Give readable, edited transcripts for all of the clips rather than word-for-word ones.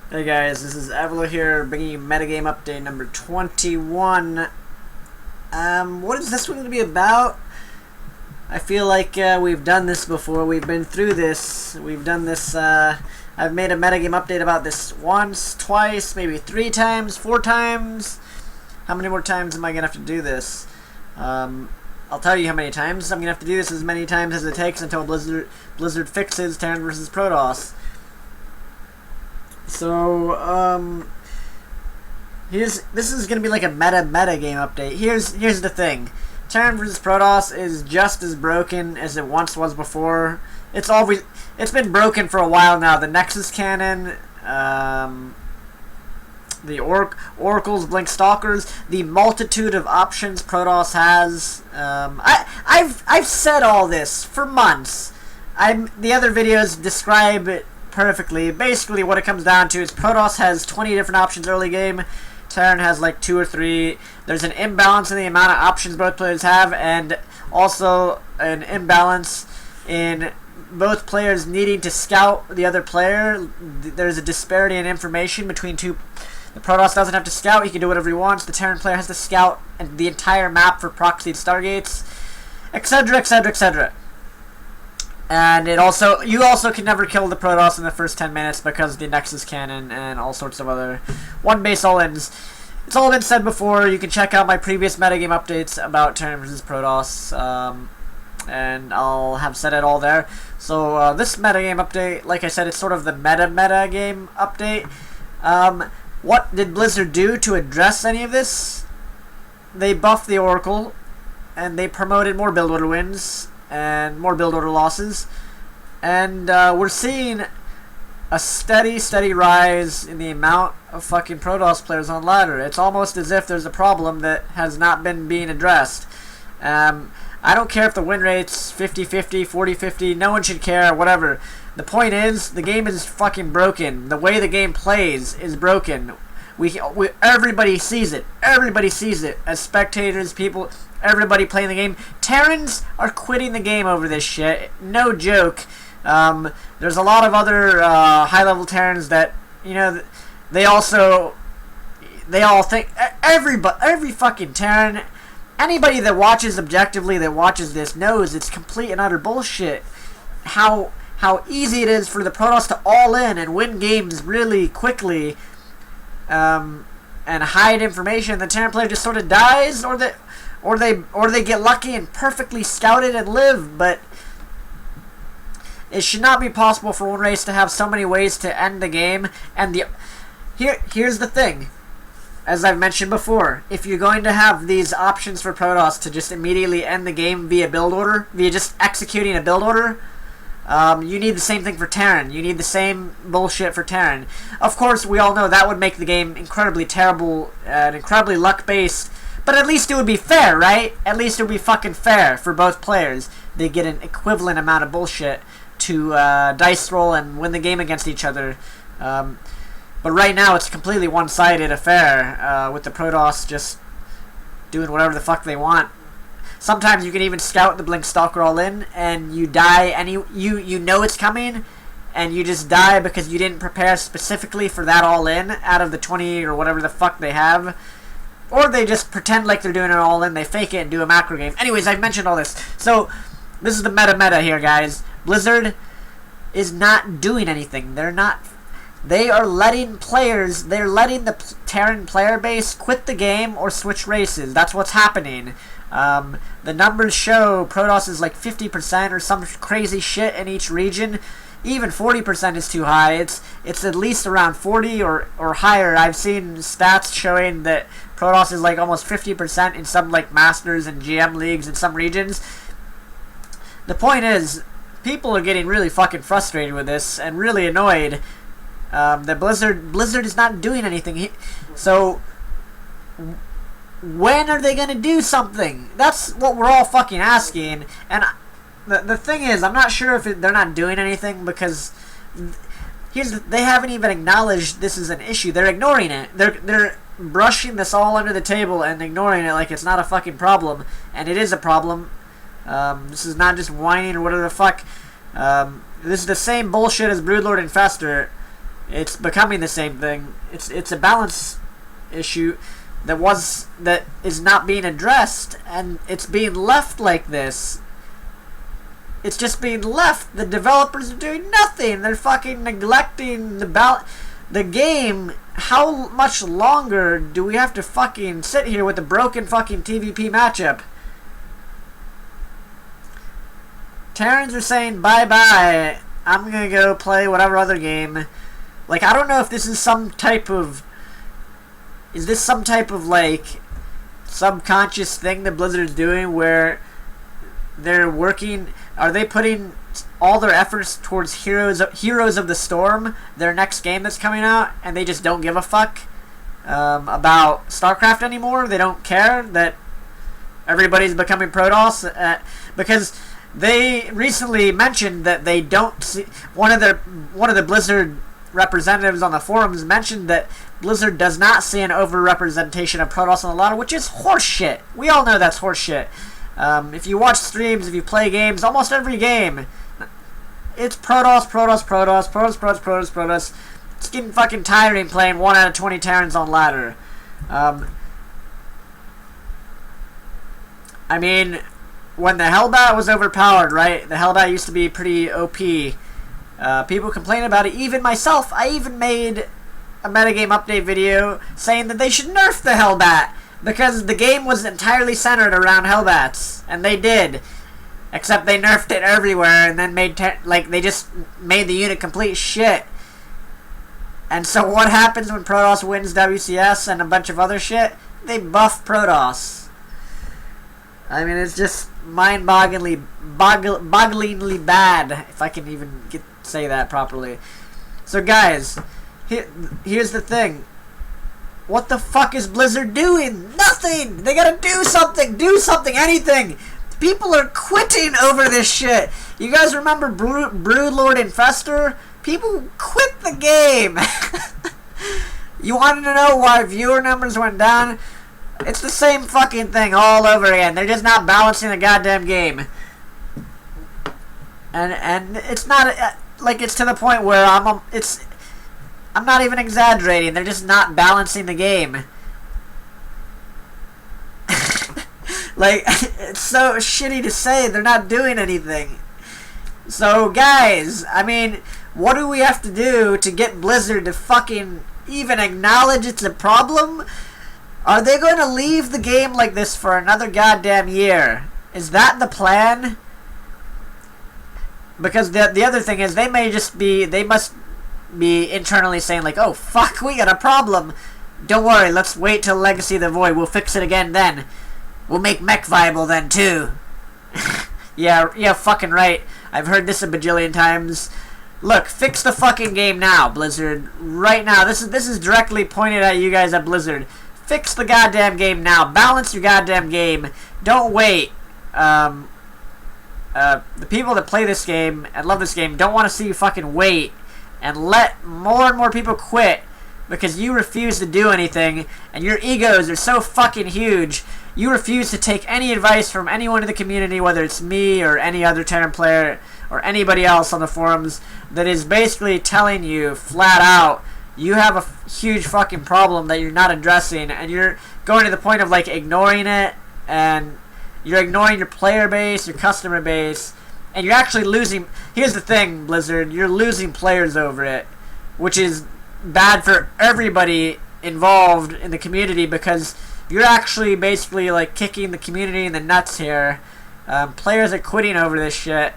Hey guys, this is Avilo here, bringing you Metagame update number 21. What is this one going to be about? I feel like we've done this before. We've been through this. We've done this. I've made a Metagame update about this once, twice, maybe 3 times, 4 times. How many more times am I going to have to do this? I'll tell you how many times. I'm going to have to do this as many times as it takes until Blizzard fixes Terran vs. Protoss. So, this is gonna be like a meta game update. Here's the thing. Terran vs. Protoss is just as broken as it once was before. It's been broken for a while now. The Nexus cannon, the Oracles, Blink Stalkers, the multitude of options Protoss has. I've said all this for months. The other videos describe it perfectly. Basically, what it comes down to is Protoss has 20 different options early game. Terran has like 2 or 3. There's an imbalance in the amount of options both players have, and also an imbalance in both players needing to scout the other player. There's a disparity in information between two. The Protoss doesn't have to scout. He can do whatever he wants. The Terran player has to scout the entire map for proxied stargates, etc., etc., etc. And you also can never kill the Protoss in the first 10 minutes because of the Nexus cannon and all sorts of other one base all-ins. It's all been said before. You can check out my previous metagame updates about Terran vs. Protoss, and I'll have said it all there. So this metagame update, like I said, it's sort of the metagame update. What did Blizzard do to address any of this? They buffed the Oracle, and they promoted more build order wins and more build order losses, and we're seeing a steady rise in the amount of fucking Protoss players on ladder. It's almost as if there's a problem that has not been being addressed. I don't care if the win rate's 50-50, 40-50, no one should care, whatever. The point is, the game is fucking broken. The way the game plays is broken. Everybody sees it. Everybody sees it. As spectators, people, everybody playing the game. Terrans are quitting the game over this shit. No joke. There's a lot of other high-level Terrans that, you know, they all think, every fucking Terran, anybody that watches objectively, that watches this, knows it's complete and utter bullshit. How easy it is for the Protoss to all in and win games really quickly, and hide information. The Terran player just sort of dies, or they get lucky and perfectly scouted and live. But it should not be possible for one race to have so many ways to end the game. And here's the thing, as I've mentioned before, if you're going to have these options for Protoss to just immediately end the game via build order, via just executing a build order, you need the same thing for Terran. You need the same bullshit for Terran. Of course, we all know that would make the game incredibly terrible and incredibly luck-based, but at least it would be fair, right? At least it would be fucking fair for both players. They get an equivalent amount of bullshit to dice roll and win the game against each other. But right now, it's a completely one-sided affair, with the Protoss just doing whatever the fuck they want. Sometimes you can even scout the Blink Stalker all in, and you die, and you know it's coming, and you just die because you didn't prepare specifically for that all in out of the 20 or whatever the fuck they have. Or they just pretend like they're doing it all in, they fake it and do a macro game. Anyways, I've mentioned all this. So, this is the meta here, guys. Blizzard is not doing anything. They are letting the Terran player base quit the game or switch races. That's what's happening. The numbers show Protoss is like 50% or some crazy shit in each region. Even 40% is too high. It's at least around 40 or higher. I've seen stats showing that Protoss is like almost 50% in some like Masters and GM leagues in some regions. The point is, people are getting really fucking frustrated with this and really annoyed that Blizzard is not doing anything. So when are they going to do something? That's what we're all fucking asking. And the thing is, I'm not sure if they're not doing anything because they haven't even acknowledged this is an issue. They're ignoring it. They're brushing this all under the table and ignoring it like it's not a fucking problem. And it is a problem. This is not just whining or whatever the fuck. This is the same bullshit as Broodlord and Fester. It's becoming the same thing. It's a balance issue that is not being addressed, and it's being left like this. It's just being left. The developers are doing nothing. They're fucking neglecting the game. How much longer do we have to fucking sit here with a broken fucking TvP matchup? Terrans are saying bye-bye. I'm gonna go play whatever other game. Like, I don't know if this is some type of... Is this some type of, like, subconscious thing that Blizzard's doing where they're working... Are they putting all their efforts towards Heroes of the Storm, their next game that's coming out, and they just don't give a fuck about StarCraft anymore? They don't care that everybody's becoming Protoss? Because they recently mentioned that they don't see... One of the Blizzard representatives on the forums mentioned that Blizzard does not see an overrepresentation of Protoss on the ladder, which is horseshit. We all know that's horseshit. If you watch streams, if you play games, almost every game, it's Protoss. It's getting fucking tiring playing 1 out of 20 Terrans on ladder. I mean, when the Hellbat was overpowered, right? The Hellbat used to be pretty OP. People complain about it. Even myself, I even made a metagame update video saying that they should nerf the Hellbat because the game was entirely centered around Hellbats, and they did. Except they nerfed it everywhere and then they just made the unit complete shit. And so what happens when Protoss wins WCS and a bunch of other shit? They buff Protoss. I mean, it's just mind-bogglingly bad, if I can even say that properly. So guys, here's the thing. What the fuck is Blizzard doing? Nothing! They gotta do something! Do something! Anything! People are quitting over this shit! You guys remember Broodlord Infestor? People quit the game! You wanted to know why viewer numbers went down? It's the same fucking thing all over again. They're just not balancing the goddamn game. And it's not... like, it's to the point where I'm not even exaggerating. They're just not balancing the game. Like, it's so shitty to say. They're not doing anything. So, guys, I mean, what do we have to do to get Blizzard to fucking even acknowledge it's a problem? Are they going to leave the game like this for another goddamn year? Is that the plan? Because the other thing is, they must be internally saying like, oh fuck, we got a problem. Don't worry, let's wait till Legacy of the Void. We'll fix it again then. We'll make Mech viable then too. yeah, fucking right. I've heard this a bajillion times. Look, fix the fucking game now, Blizzard. Right now. This is directly pointed at you guys at Blizzard. Fix the goddamn game now. Balance your goddamn game. Don't wait. The people that play this game and love this game don't want to see you fucking wait and let more and more people quit because you refuse to do anything and your egos are so fucking huge. You refuse to take any advice from anyone in the community, whether it's me or any other Terran player or anybody else on the forums that is basically telling you flat out you have a huge fucking problem that you're not addressing, and you're going to the point of like ignoring it, and you're ignoring your player base, your customer base, and you're actually losing. Here's the thing, Blizzard, you're losing players over it, which is bad for everybody involved in the community because you're actually basically like kicking the community in the nuts here. Players are quitting over this shit.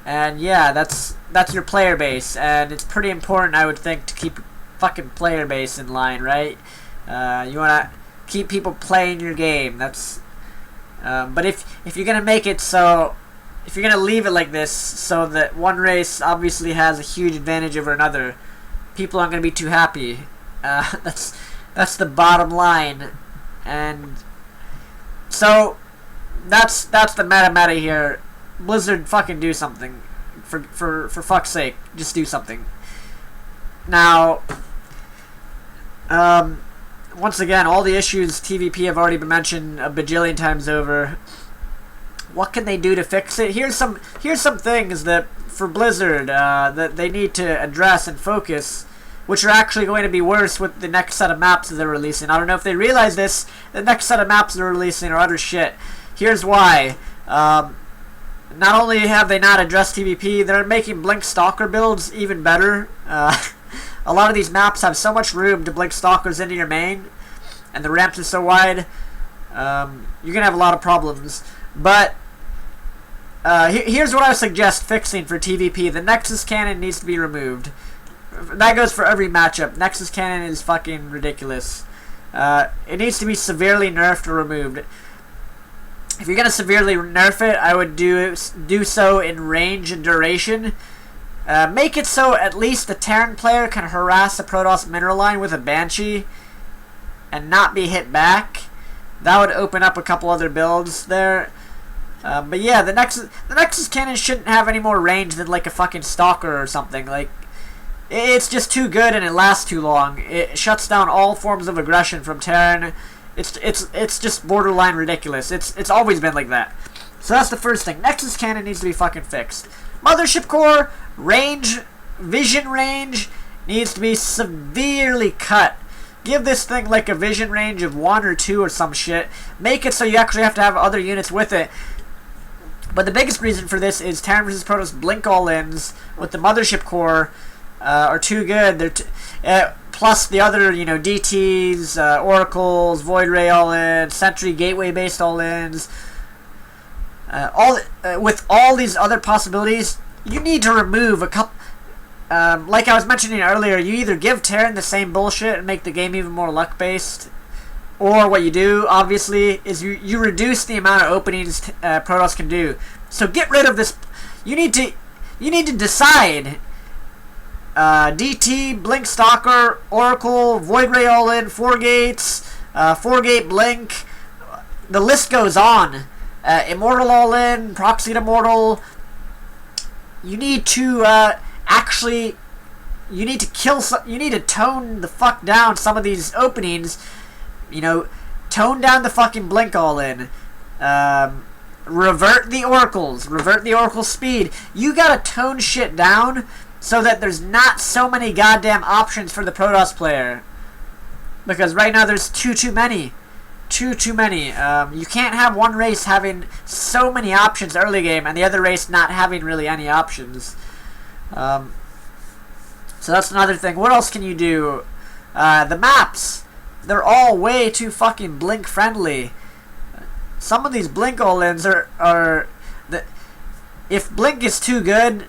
And yeah, that's your player base, and it's pretty important, I would think, to keep fucking player base in line, right? You wanna keep people playing your game. That's but if you're gonna make it so, if you're gonna leave it like this, so that one race obviously has a huge advantage over another, people aren't gonna be too happy. That's the bottom line, and so that's the meta here. Blizzard, fucking do something. For fuck's sake, just do something. Now, once again, all the issues TvP have already been mentioned a bajillion times over. what can they do to fix it? Here's some things that for Blizzard that they need to address and focus, which are actually going to be worse with the next set of maps that they're releasing. I don't know if they realize this. The next set of maps they're releasing are utter shit. Here's why. Not only have they not addressed TvP, they're making Blink Stalker builds even better. A lot of these maps have so much room to blink Stalkers into your main, and the ramps are so wide, you're going to have a lot of problems. But here's what I would suggest fixing for TvP. The Nexus Cannon needs to be removed. That goes for every matchup. Nexus Cannon is fucking ridiculous. It needs to be severely nerfed or removed. If you're going to severely nerf it, I would do so in range and duration. Make it so at least the Terran player can harass a Protoss mineral line with a Banshee and not be hit back. That would open up a couple other builds there. But yeah, the Nexus Cannon shouldn't have any more range than like a fucking Stalker or something. Like, it's just too good and it lasts too long. It shuts down all forms of aggression from Terran. It's just borderline ridiculous. It's always been like that. So that's the first thing. Nexus Cannon needs to be fucking fixed. Mothership Core range, vision range needs to be severely cut. Give this thing like a vision range of 1 or 2 or some shit. Make it so you actually have to have other units with it. But the biggest reason for this is Terran vs. Protoss blink all-ins with the Mothership Core are too good. They're plus the other, DTs, Oracles, Void Ray all-ins, Sentry Gateway-based all-ins. With all these other possibilities, you need to remove a couple. Like I was mentioning earlier, you either give Terran the same bullshit and make the game even more luck-based, or what you do, obviously, is you reduce the amount of openings Protoss can do. So get rid of this. You need to decide. DT, Blink Stalker, Oracle, Void Ray all-in, 4 gates, 4-gate Blink. The list goes on. Immortal all-in, Proxied Immortal. You need to you need to tone the fuck down some of these openings. Tone down the fucking Blink all-in. Revert the Oracles. Revert the Oracle speed. You gotta tone shit down so that there's not so many goddamn options for the Protoss player. Because right now there's too many. Too many. You can't have one race having so many options early game and the other race not having really any options. So that's another thing. What else can you do? The maps. They're all way too fucking Blink friendly. Some of these Blink all-ins are if Blink is too good,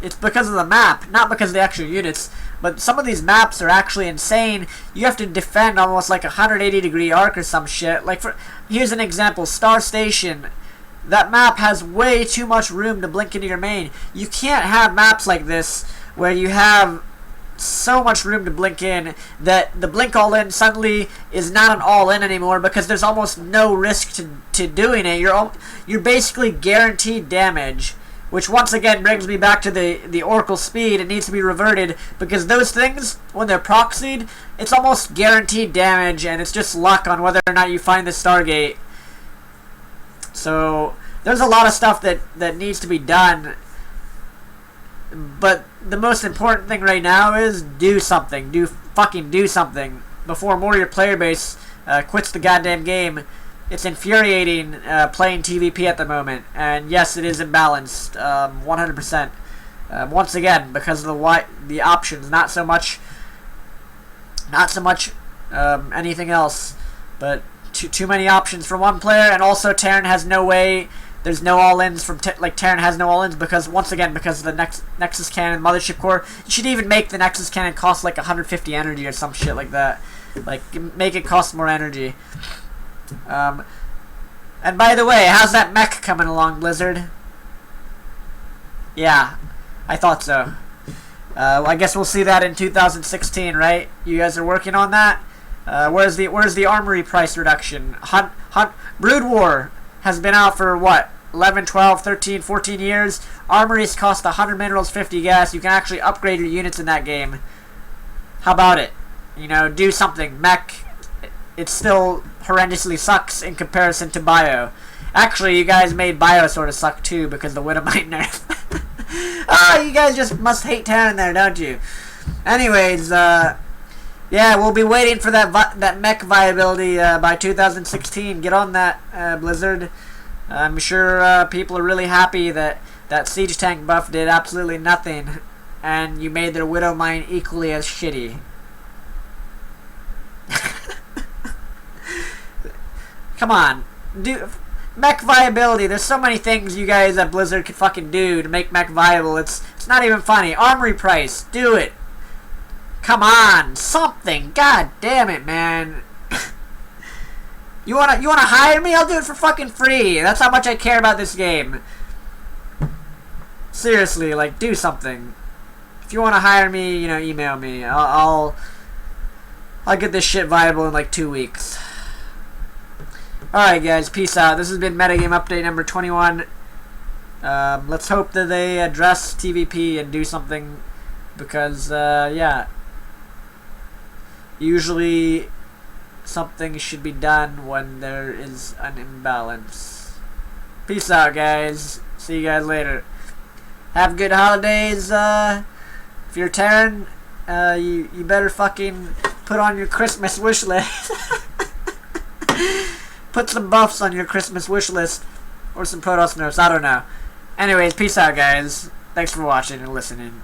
it's because of the map, not because of the actual units. But some of these maps are actually insane. You have to defend almost like a 180-degree arc or some shit. Like, here's an example. Star Station. That map has way too much room to blink into your main. You can't have maps like this where you have so much room to blink in that the blink all-in suddenly is not an all-in anymore because there's almost no risk to doing it. You're basically guaranteed damage. Which once again brings me back to the Oracle speed. It needs to be reverted because those things, when they're proxied, it's almost guaranteed damage and it's just luck on whether or not you find the Stargate. So there's a lot of stuff that needs to be done. But the most important thing right now is do something. Fucking do something before more of your player base quits the goddamn game. It's infuriating playing TvP at the moment, and yes, it is imbalanced, 100%. Once again, because of the options, not so much anything else, but too many options for one player, and also Terran has no way. There's no all-ins from Terran has no all-ins because once again because of the Nexus Cannon Mothership Core. You should even make the Nexus Cannon cost like 150 energy or some shit like that. Like make it cost more energy. And by the way, how's that mech coming along, Blizzard? Yeah, I thought so. I guess we'll see that in 2016, right? You guys are working on that? Where's the armory price reduction? Brood War has been out for what? 11, 12, 13, 14 years. Armories cost 100 minerals, 50 gas. You can actually upgrade your units in that game. How about it? Do something. Mech, it still horrendously sucks in comparison to Bio. Actually, you guys made Bio sort of suck too because the Widowmite nerf. Oh, you guys just must hate Terran there, don't you? Anyways, yeah, we'll be waiting for that mech viability by 2016. Get on that, Blizzard. I'm sure people are really happy that that siege tank buff did absolutely nothing, and you made their Widowmine equally as shitty. Come on, mech viability. There's so many things you guys at Blizzard could fucking do to make mech viable. It's not even funny. Armory price, do it. Come on, something. God damn it, man. You wanna hire me? I'll do it for fucking free. That's how much I care about this game. Seriously, like, do something. If you wanna hire me, you know, email me. I'll get this shit viable in like 2 weeks. Alright guys, peace out. This has been Metagame Update number 21. Let's hope that they address TvP and do something, because, yeah. Usually, something should be done when there is an imbalance. Peace out, guys. See you guys later. Have good holidays. If you're Terran, you better fucking put on your Christmas wish list. Put some buffs on your Christmas wish list. Or some Protoss nerfs, I don't know. Anyways, peace out, guys. Thanks for watching and listening.